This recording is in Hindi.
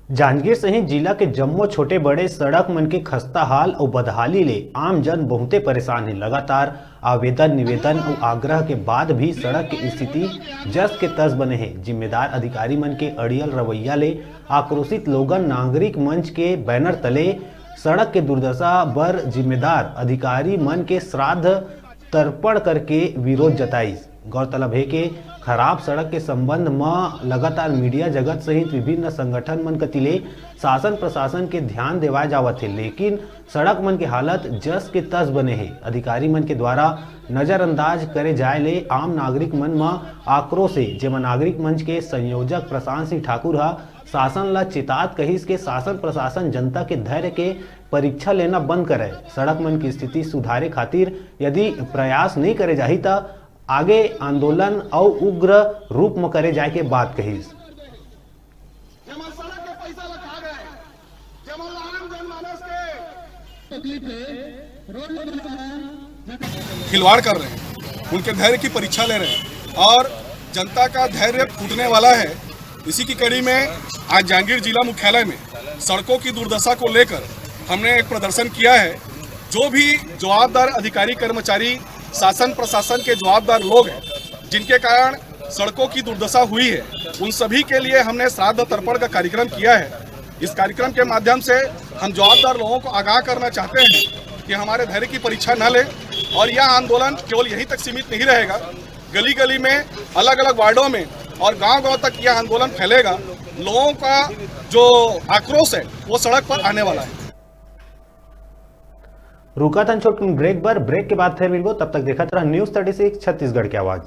जांजगीर सहित जिला के जम्मो छोटे बड़े सड़क मन के खस्ता हाल और बदहाली ले आम जन बहुते परेशान है। लगातार आवेदन निवेदन और आग्रह के बाद भी सड़क की स्थिति जस के तस बने हैं। जिम्मेदार अधिकारी मन के अड़ियल रवैया ले आक्रोशित लोगन नागरिक मंच के बैनर तले सड़क के दुर्दशा बर जिम्मेदार अधिकारी मन के श्राद्ध तर्पण करके विरोध जताई। गौरतलब है कि खराब सड़क के संबंध में लगातार मीडिया जगत सहित विभिन्न संगठन मन कतिले शासन प्रशासन के ध्यान देवाए जावत है, लेकिन सड़क मन की हालत जस के तस बने हैं। अधिकारी मन के द्वारा नजरअंदाज करे जाए ले आम नागरिक मन में आक्रोश है, जेमा नागरिक मंच के संयोजक प्रशांत सिंह ठाकुर शासन ला चितात कहिस के शासन प्रशासन जनता के धैर्य के परीक्षा लेना बंद करे। सड़क मन की स्थिति सुधारे खातिर यदि प्रयास नहीं करे जाही तो आगे आंदोलन और उग्र रूप में करे जाए के बात कहिस। खिलवाड़ कर रहे हैं, उनके धैर्य की परीक्षा ले रहे हैं और जनता का धैर्य फूटने वाला है। इसी की कड़ी में आज जांजगीर जिला मुख्यालय में सड़कों की दुर्दशा को लेकर हमने एक प्रदर्शन किया है। जो भी जवाबदार अधिकारी कर्मचारी शासन प्रशासन के जवाबदार लोग हैं जिनके कारण सड़कों की दुर्दशा हुई है, उन सभी के लिए हमने श्राद्ध तर्पण का कार्यक्रम किया है। इस कार्यक्रम के माध्यम से हम जवाबदार लोगों को आगाह करना चाहते हैं कि हमारे धैर्य की परीक्षा न लें और यह आंदोलन केवल यहीं तक सीमित नहीं रहेगा। गली गली में अलग अलग वार्डों में और गांव-गांव तक यह आंदोलन फैलेगा। लोगों का जो आक्रोश है वो सड़क पर आने वाला है। रुका था छोट ब्रेक के बाद फिर मिलबो, तब तक देखा रहा न्यूज़ 36 छत्तीसगढ़ की आवाज।